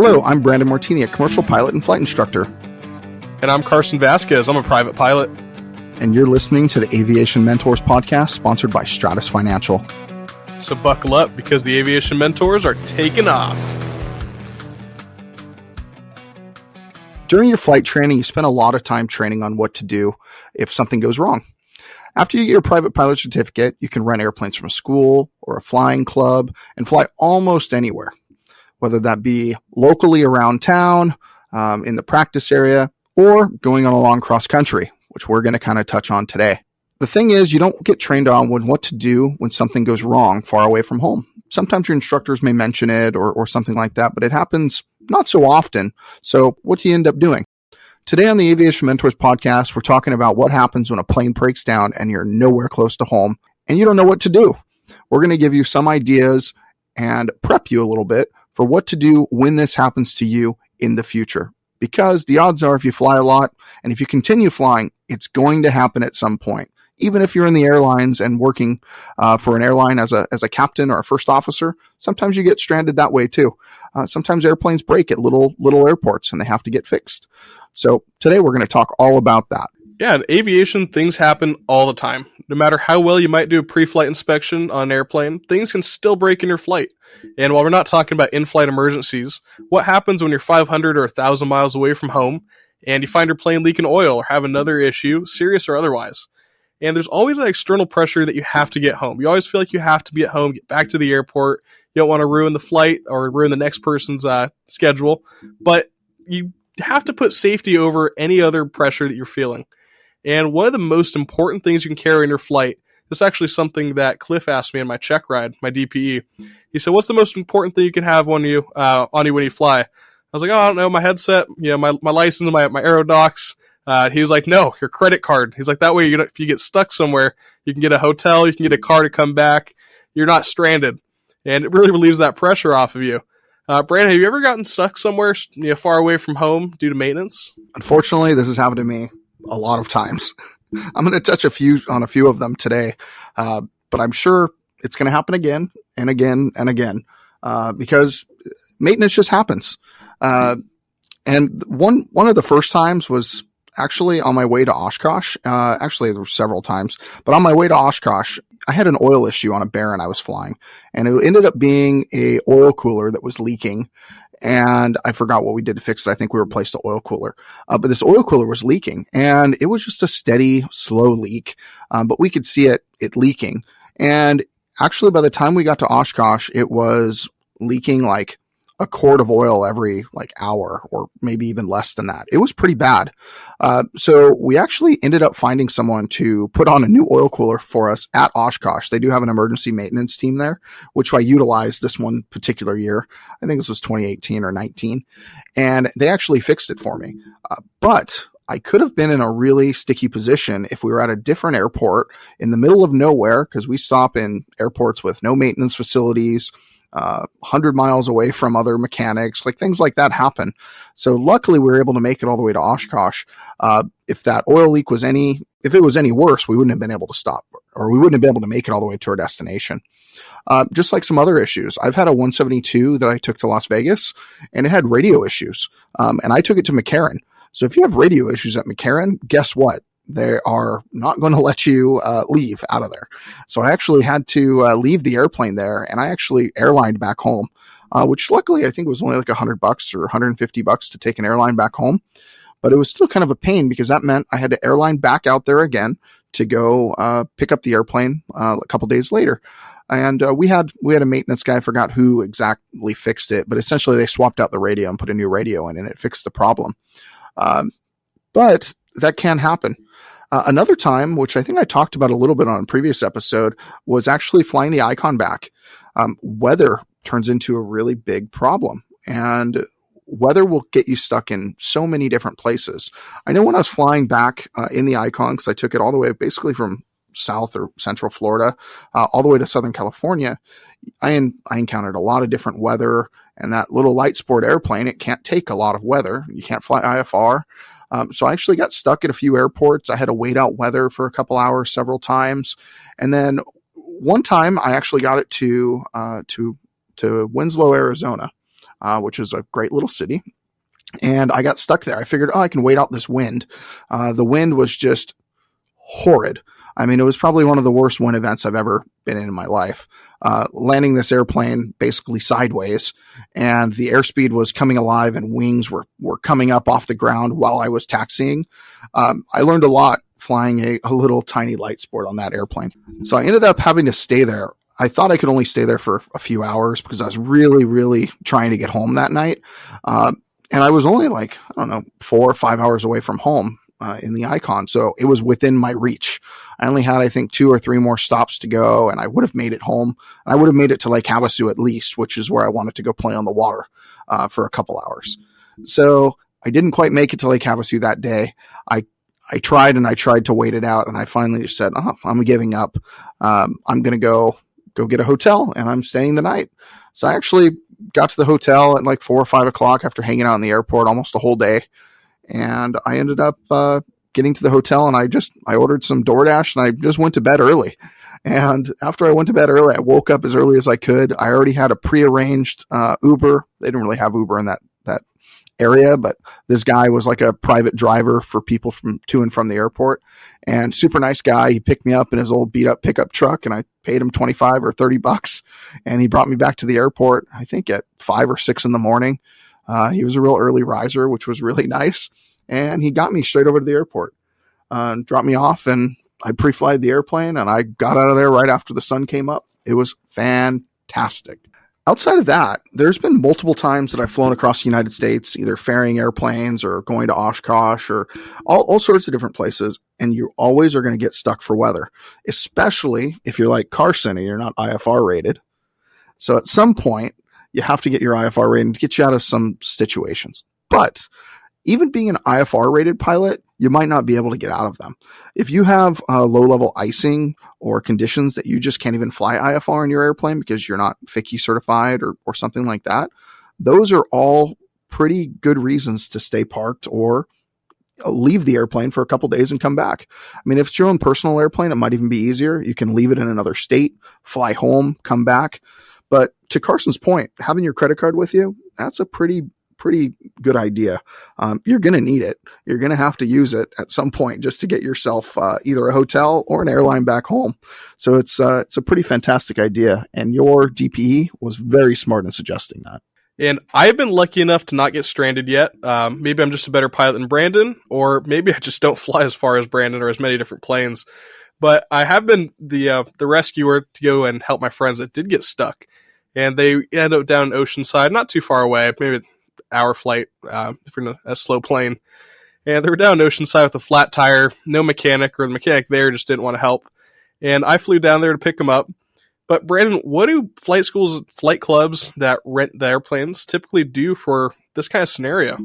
Hello, I'm Brandon Martini, a commercial pilot and flight instructor. And I'm Carson Vasquez. I'm a private pilot. And you're listening to the Aviation Mentors podcast, sponsored by Stratus Financial. So buckle up, because the Aviation Mentors are taking off. During your flight training, you spend a lot of time training on what to do if something goes wrong. After you get your private pilot certificate, you can rent airplanes from a school or a flying club and fly almost anywhere, whether that be locally around town, in the practice area, or going on a long cross country, which we're going to kind of touch on today. The thing is, you don't get trained on what to do when something goes wrong far away from home. Sometimes your instructors may mention it or something like that, but it happens not so often. So what do you end up doing? Today on the Aviation Mentors podcast, we're talking about what happens when a plane breaks down and you're nowhere close to home and you don't know what to do. We're going to give you some ideas and prep you a little bit for what to do when this happens to you in the future. Because the odds are, if you fly a lot and if you continue flying, it's going to happen at some point. Even if you're in the airlines and working for an airline as a captain or a first officer, sometimes you get stranded that way too. Sometimes airplanes break at little airports and they have to get fixed. So today we're going to talk all about that. Yeah, in aviation, things happen all the time. No matter how well you might do a pre-flight inspection on an airplane, things can still break in your flight. And while we're not talking about in-flight emergencies, what happens when you're 500 or 1,000 miles away from home and you find your plane leaking oil or have another issue, serious or otherwise? And there's always that external pressure that you have to get home. You always feel like you have to be at home, get back to the airport. You don't want to ruin the flight or ruin the next person's schedule, but you have to put safety over any other pressure that you're feeling. And one of the most important things you can carry in your flight, this is actually something that Cliff asked me in my check ride, my DPE. He said, "What's the most important thing you can have on you when you fly?" I was like, "Oh, I don't know, my headset, my license, my Aerodocs." He was like, "No, your credit card." He's like, "That way, if you get stuck somewhere, you can get a hotel, you can get a car to come back. You're not stranded." And it really relieves that pressure off of you. Brandon, have you ever gotten stuck somewhere far away from home due to maintenance? Unfortunately, this has happened to me a lot of times. I'm going to touch on a few of them today, but I'm sure it's going to happen again and again and again because maintenance just happens. And one of the first times was actually on my way to Oshkosh. Actually, there were several times, but on my way to Oshkosh, I had an oil issue on a Baron I was flying, and it ended up being a oil cooler that was leaking. And I forgot what we did to fix it. I think we replaced the oil cooler. But this oil cooler was leaking, and it was just a steady, slow leak. But we could see it leaking. And actually, by the time we got to Oshkosh, it was leaking like a quart of oil every hour, or maybe even less than that. It was pretty bad. So we actually ended up finding someone to put on a new oil cooler for us at Oshkosh. They do have an emergency maintenance team there, which I utilized this one particular year. I think this was 2018 or 19. And they actually fixed it for me. But I could have been in a really sticky position if we were at a different airport in the middle of nowhere, because we stop in airports with no maintenance facilities, 100 miles away from other mechanics, things like that happen. So luckily we were able to make it all the way to Oshkosh. If that oil leak if it was any worse, we wouldn't have been able to stop, or we wouldn't have been able to make it all the way to our destination. Just like some other issues. I've had a 172 that I took to Las Vegas, and it had radio issues. And I took it to McCarran. So if you have radio issues at McCarran, guess what? They are not going to let you leave out of there. So I actually had to leave the airplane there, and I actually airlined back home, which luckily I think was only like $100 or $150 to take an airline back home. But it was still kind of a pain, because that meant I had to airline back out there again to go pick up the airplane a couple days later. And we had a maintenance guy. I forgot who exactly fixed it, but essentially they swapped out the radio and put a new radio in, and it fixed the problem. But that can happen. Another time, which I think I talked about a little bit on a previous episode, was actually flying the Icon back. Weather turns into a really big problem, and weather will get you stuck in so many different places. I know when I was flying back in the Icon, because I took it all the way basically from South or Central Florida all the way to Southern California, I encountered a lot of different weather, and that little light sport airplane, it can't take a lot of weather. You can't fly IFR. So I actually got stuck at a few airports. I had to wait out weather for a couple hours several times. And then one time I actually got it to Winslow, Arizona. which is a great little city. And I got stuck there. I figured, I can wait out this wind. The wind was just horrid. I mean, it was probably one of the worst wind events I've ever been in my life. Landing this airplane basically sideways, and the airspeed was coming alive and wings were coming up off the ground while I was taxiing. I learned a lot flying a little tiny light sport on that airplane. So I ended up having to stay there. I thought I could only stay there for a few hours because I was really, really trying to get home that night. And I was only 4 or 5 hours away from home in the Icon. So it was within my reach. I only had, I think, 2 or 3 more stops to go, and I would have made it home. I would have made it to Lake Havasu at least, which is where I wanted to go play on the water for a couple hours. So I didn't quite make it to Lake Havasu that day. I tried to wait it out, and I finally just said, I'm giving up. I'm going to go get a hotel, and I'm staying the night. So I actually got to the hotel at 4 or 5 o'clock after hanging out in the airport almost a whole day. And I ended up getting to the hotel, and I ordered some DoorDash, and I just went to bed early. And after I went to bed early, I woke up as early as I could. I already had a prearranged Uber. They didn't really have Uber in that area, but this guy was like a private driver for people to and from the airport, and super nice guy. He picked me up in his old beat up pickup truck, and I paid him $25 or $30, and he brought me back to the airport, I think at 5 or 6 in the morning. He was a real early riser, which was really nice. And he got me straight over to the airport, dropped me off, and I pre-flied the airplane, and I got out of there right after the sun came up. It was fantastic. Outside of that, there's been multiple times that I've flown across the United States, either ferrying airplanes or going to Oshkosh or all sorts of different places, and you always are going to get stuck for weather, especially if you're like Carson and you're not IFR rated. So at some point, you have to get your IFR rating to get you out of some situations. But even being an IFR rated pilot, you might not be able to get out of them. If you have low level icing or conditions that you just can't even fly IFR in your airplane because you're not FICI certified or something like that, those are all pretty good reasons to stay parked or leave the airplane for a couple days and come back. I mean, if it's your own personal airplane, it might even be easier. You can leave it in another state, fly home, come back. But to Carson's point, having your credit card with you, that's a pretty good idea. You're going to need it. You're going to have to use it at some point just to get yourself either a hotel or an airline back home. So it's a pretty fantastic idea. And your DPE was very smart in suggesting that. And I've been lucky enough to not get stranded yet. Maybe I'm just a better pilot than Brandon, or maybe I just don't fly as far as Brandon or as many different planes. But I have been the rescuer to go and help my friends that did get stuck. And they ended up down Oceanside, not too far away, maybe an hour flight if you're in a slow plane. And they were down Oceanside with a flat tire, no mechanic, or the mechanic there just didn't want to help. And I flew down there to pick them up. But Brandon, what do flight schools, flight clubs that rent the airplanes typically do for this kind of scenario?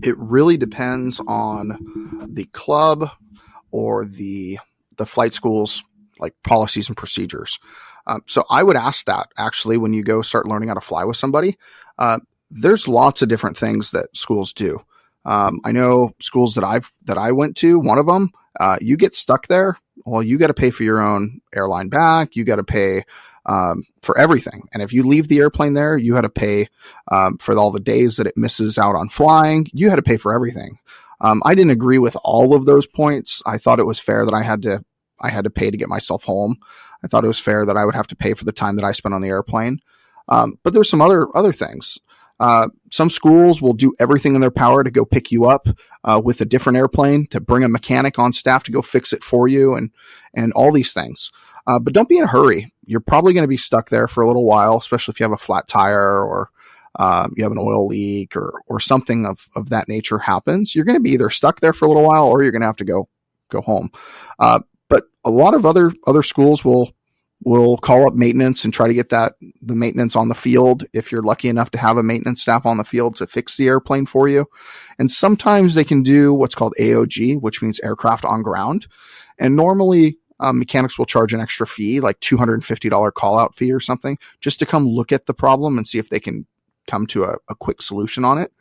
It really depends on the club or the flight school's policies and procedures. So I would ask that actually when you go start learning how to fly with somebody. There's lots of different things that schools do. I know schools that I went to, one of them, you get stuck there. Well, you got to pay for your own airline back. You got to pay for everything. And if you leave the airplane there, you had to pay for all the days that it misses out on flying. You had to pay for everything. I didn't agree with all of those points. I thought it was fair that I had to pay to get myself home. I thought it was fair that I would have to pay for the time that I spent on the airplane. But there's some other things. Some schools will do everything in their power to go pick you up with a different airplane, to bring a mechanic on staff to go fix it for you, and all these things. But don't be in a hurry. You're probably going to be stuck there for a little while, especially if you have a flat tire or you have an oil leak or something of that nature happens. You're going to be either stuck there for a little while or you're going to have to go home. But a lot of other schools will call up maintenance and try to get the maintenance on the field if you're lucky enough to have a maintenance staff on the field to fix the airplane for you. And sometimes they can do what's called AOG, which means aircraft on ground. And normally mechanics will charge an extra fee, like $250 call out fee or something, just to come look at the problem and see if they can come to a quick solution on it.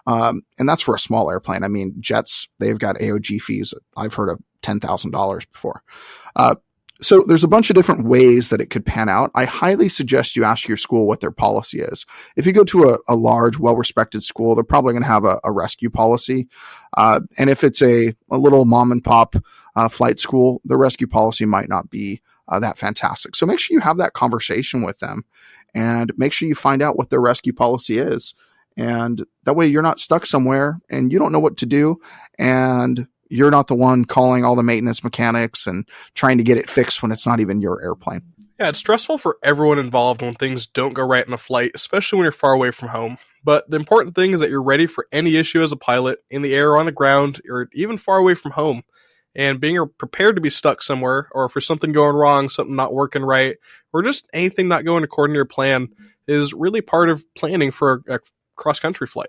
And that's for a small airplane. I mean, jets, they've got AOG fees. I've heard of $10,000 before. So there's a bunch of different ways that it could pan out. I highly suggest you ask your school what their policy is. If you go to a large, well-respected school, they're probably going to have a rescue policy. And if it's a little mom and pop flight school, the rescue policy might not be that fantastic. So make sure you have that conversation with them and make sure you find out what their rescue policy is. And that way you're not stuck somewhere and you don't know what to do. And you're not the one calling all the maintenance mechanics and trying to get it fixed when it's not even your airplane. Yeah, it's stressful for everyone involved when things don't go right in a flight, especially when you're far away from home. But the important thing is that you're ready for any issue as a pilot, in the air or on the ground, or even far away from home. And being prepared to be stuck somewhere, or for something going wrong, something not working right, or just anything not going according to your plan is really part of planning for a cross-country flight.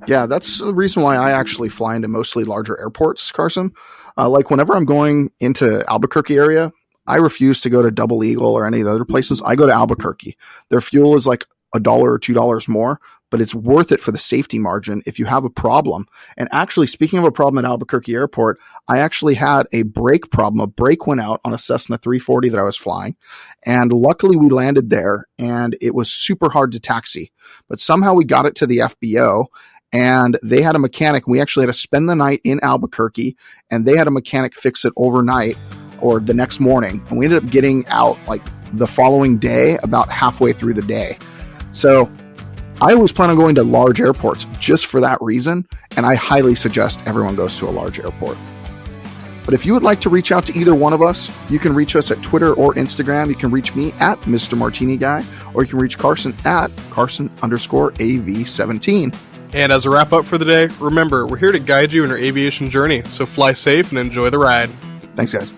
Yeah, that's the reason why I actually fly into mostly larger airports, Carson. Like whenever I'm going into Albuquerque area, I refuse to go to Double Eagle or any of the other places. I go to Albuquerque. Their fuel is like $1 or $2 more, but it's worth it for the safety margin if you have a problem. And actually, speaking of a problem at Albuquerque Airport, I actually had a brake problem. A brake went out on a Cessna 340 that I was flying. And luckily we landed there and it was super hard to taxi. But somehow we got it to the FBO and they had a mechanic. We actually had to spend the night in Albuquerque and they had a mechanic fix it overnight or the next morning. And we ended up getting out like the following day, about halfway through the day. So I always plan on going to large airports just for that reason, and I highly suggest everyone goes to a large airport. But if you would like to reach out to either one of us, you can reach us at Twitter or Instagram. You can reach me at Mr. Martini Guy, or you can reach Carson at Carson_AV17. And as a wrap up for the day, remember, we're here to guide you in your aviation journey, so fly safe and enjoy the ride. Thanks, guys.